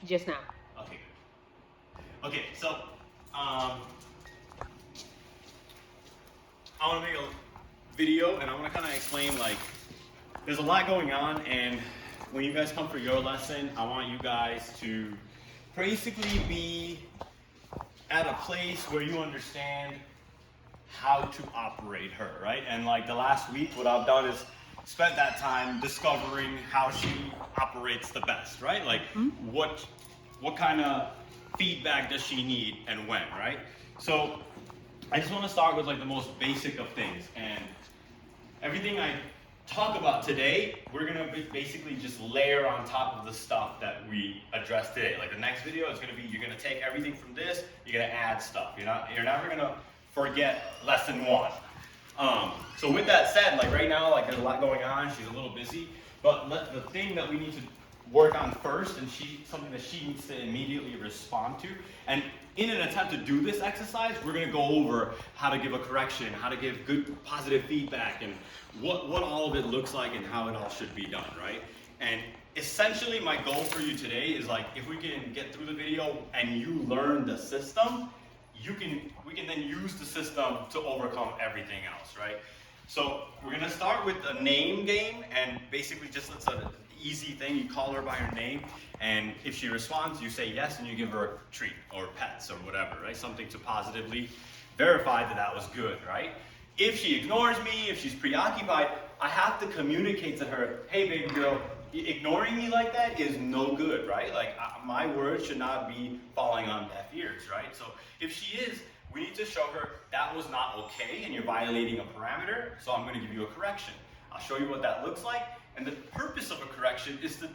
just now. Okay, good. Okay, so I want to make a video and I want to kind of explain, like, there's a lot going on, and when you guys come for your lesson, I want you guys to basically be at a place where you understand how to operate her, right? And like the last week, what I've done is spent that time discovering how she operates the best, right? Like what kind of feedback does she need and when, right? So I just want to start with like the most basic of things, and everything I talk about today, we're gonna basically just layer on top of the stuff that we addressed today. Like the next video is gonna be, you're gonna take everything from this, you're gonna add stuff. You're never gonna forget lesson one. So with that said, like right now, like there's a lot going on. She's a little busy, but the thing that we need to work on first, and something that she needs to immediately respond to. And in an attempt to do this exercise, we're going to go over how to give a correction, how to give good positive feedback, and what all of it looks like and how it all should be done, right? And essentially my goal for you today is, like, if we can get through the video and you learn the system, we can then use the system to overcome everything else, right? So we're going to start with a name game, and basically just it's an easy thing. You call her by her name, and if she responds, you say yes, and you give her a treat or pets or whatever, right? Something to positively verify that that was good, right? If she ignores me, if she's preoccupied, I have to communicate to her, hey baby girl, ignoring me like that is no good, right? Like my words should not be falling on deaf ears, right? So if she is, we need to show her that was not okay and you're violating a parameter, so I'm going to give you a correction. I'll show you what that looks like, and the purpose of a correction is to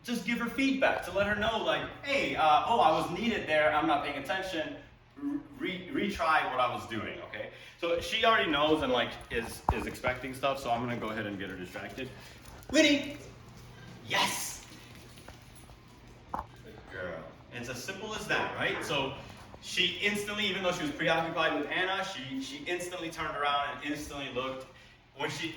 just give her feedback, to let her know, like, hey, oh, I was needed there, I'm not paying attention, retry what I was doing, okay? So she already knows and like is expecting stuff, so I'm going to go ahead and get her distracted. Winnie! Yes! Good girl. And it's as simple as that, right? So she instantly, even though she was preoccupied with Anna, she instantly turned around and instantly looked. When she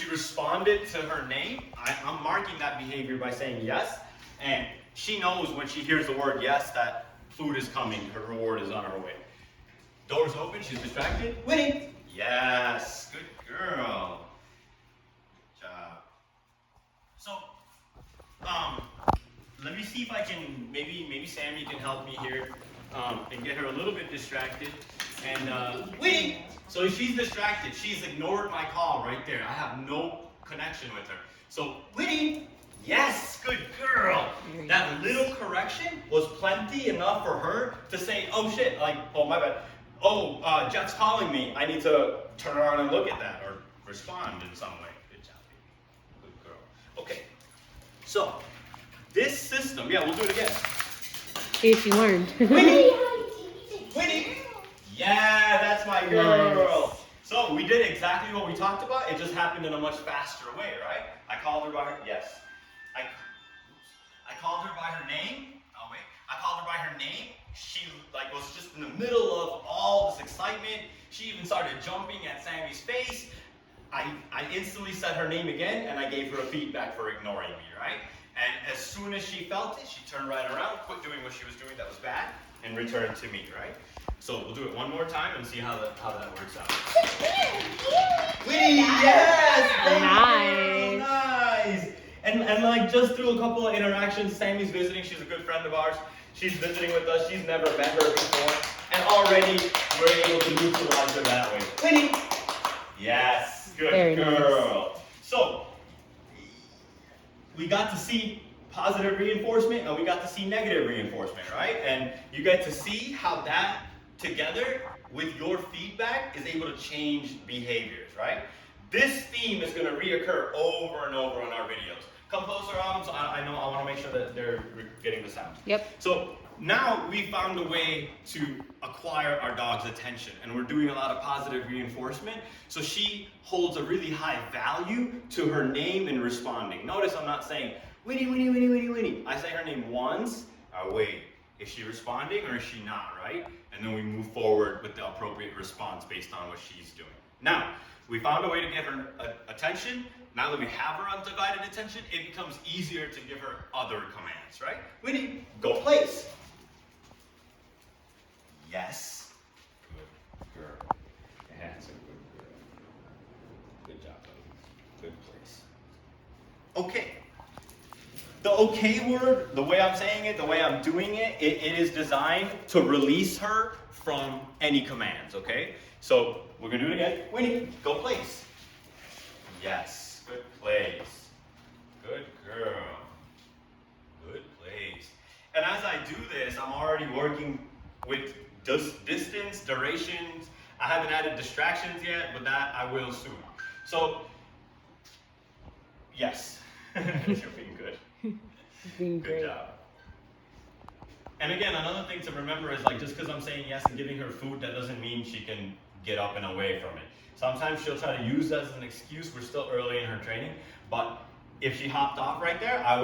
responded to her name, I'm marking that behavior by saying yes. And she knows when she hears the word yes that food is coming, her reward is on her way. Doors open, she's distracted. Winnie! Yes, good girl. Good job. So, let me see if I can, maybe Sammy can help me here and get her a little bit distracted. And Winnie! So she's distracted. She's ignored my call right there. I have no connection with her. So Winnie, yes, good girl. That little correction was plenty enough for her to say, oh shit, like, oh my bad. Oh, Jeff's calling me. I need to turn around and look at that or respond in some way. Good job, baby. Good girl. Okay. So this system, yeah, we'll do it again. See if she learned. Winnie! Winnie! Yeah, that's my girl. Nice. So we did exactly what we talked about. It just happened in a much faster way, right? I called her by her, yes. I called her by her name. Oh wait, I called her by her name. She like was just in the middle of all this excitement. She even started jumping at Sammy's face. I instantly said her name again, and I gave her a feedback for ignoring me, right? And as soon as she felt it, she turned right around, quit doing what she was doing that was bad, and returned to me, right? So we'll do it one more time and see how that works out. Winnie, yes! Nice. Nice! And like just through a couple of interactions, Sammy's visiting, she's a good friend of ours. She's visiting with us, she's never met her before. And already we're able to neutralize her that way. Winnie! Yes, good Very girl. nice. So, we got to see positive reinforcement and we got to see negative reinforcement, right? And you get to see how that together with your feedback is able to change behaviors, right? This theme is going to reoccur over and over in our videos. Come closer, Autumn, so I want to make sure that they're getting the sound. Yep. So now we found a way to acquire our dog's attention, and we're doing a lot of positive reinforcement. So she holds a really high value to her name and responding. Notice I'm not saying, Winnie, Winnie, Winnie, Winnie, Winnie. I say her name once, I wait. Is she responding or is she not, right? And then we move forward with the appropriate response based on what she's doing. Now, we found a way to get her attention. now that we have her undivided attention, it becomes easier to give her other commands, right? Winnie, go place. Yes. Good girl. That's a good girl. Good job, buddy. Good place. Okay. The okay word, the way I'm saying it, the way I'm doing it, it is designed to release her from any commands, okay? So we're gonna do it again. Winnie, go place. Yes, good place. Good girl. Good place. And as I do this, I'm already working with distance, durations. I haven't added distractions yet, but that I will soon. So, yes, you're being good. Being great. Good job. And again, another thing to remember is like just because I'm saying yes and giving her food, that doesn't mean she can get up and away from it. Sometimes she'll try to use that as an excuse. We're still early in her training, but if she hopped off right there, I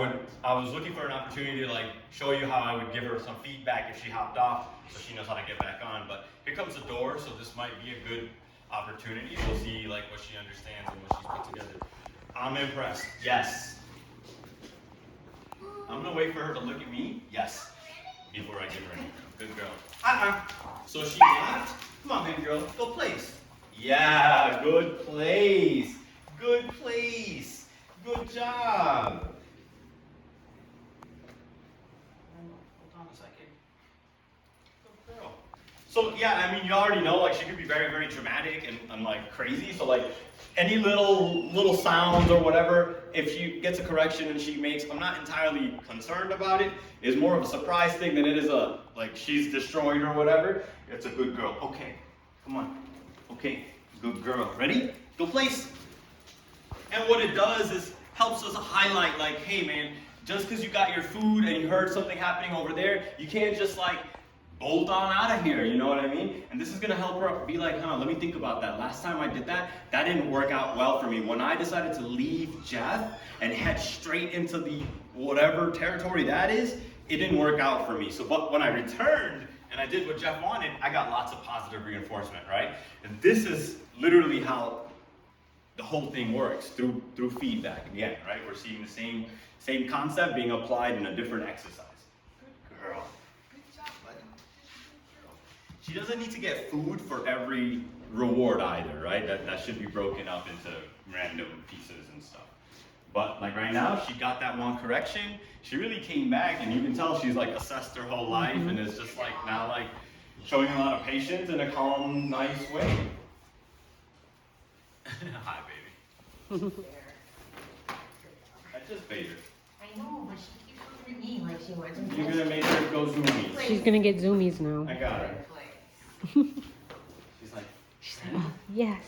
was looking for an opportunity to like show you how I would give her some feedback if she hopped off, so she knows how to get back on. But here comes the door, so this might be a good opportunity. We'll see like what she understands and what she's put together. I'm impressed. Yes. I'm gonna wait for her to look at me. Yes. Before I give her anything. Good girl. So she left. Come on, baby girl. Go place. Yeah, good place. Good place. Good job. Hold on a second. Good girl. So yeah, I mean, you already know, like, she could be very, very dramatic and like crazy. So like, any little sounds or whatever, if she gets a correction and she makes, I'm not entirely concerned about it. It's more of a surprise thing than it is a, like, she's destroyed or whatever. It's a good girl. Okay, come on. Okay, good girl. Ready? Go place. And what it does is helps us highlight, like, hey man, just because you got your food and you heard something happening over there, you can't just like bolt on out of here, you know what I mean? And this is gonna help her be like, let me think about that. Last time I did that, that didn't work out well for me. When I decided to leave Jeff and head straight into the whatever territory that is, it didn't work out for me. So, but when I returned and I did what Jeff wanted, I got lots of positive reinforcement, right? And this is literally how the whole thing works, through feedback again, right? We're seeing the same concept being applied in a different exercise. Good girl. Good job, buddy. Good girl. She doesn't need to get food for every reward either, right? That should be broken up into random pieces and stuff. But like right now, she got that one correction. She really came back, and you can tell she's like assessed her whole life, and is just like now like showing a lot of patience in a calm, nice way. Hi, baby. I just bait her. I know, but she keeps looking at me like she wants to. You're gonna make her go zoomies. She's gonna get zoomies now. I got her. She's like, Yes.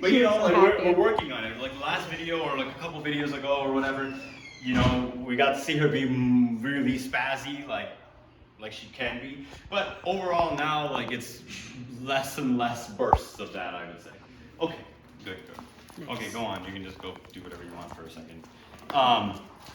but you know, like happy. we're working on it. Like the last video or like a couple videos ago or whatever, you know, we got to see her be really spazzy, like she can be. But overall now, like it's less and less bursts of that, I would say. Okay, good. Nice. Okay, go on. You can just go do whatever you want for a second.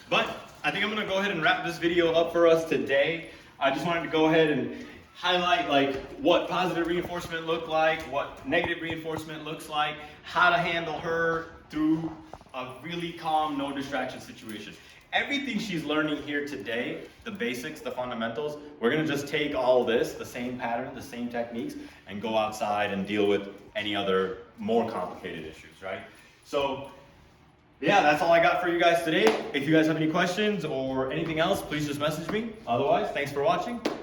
But I think I'm gonna go ahead and wrap this video up for us today. I just wanted to go ahead and highlight like what positive reinforcement looked like, what negative reinforcement looks like, how to handle her through a really calm, no distraction situation. Everything she's learning here today, the basics, the fundamentals, we're gonna just take all this, the same pattern, the same techniques, and go outside and deal with any other more complicated issues, right? So, yeah, that's all I got for you guys today. If you guys have any questions or anything else, please just message me. Otherwise, thanks for watching.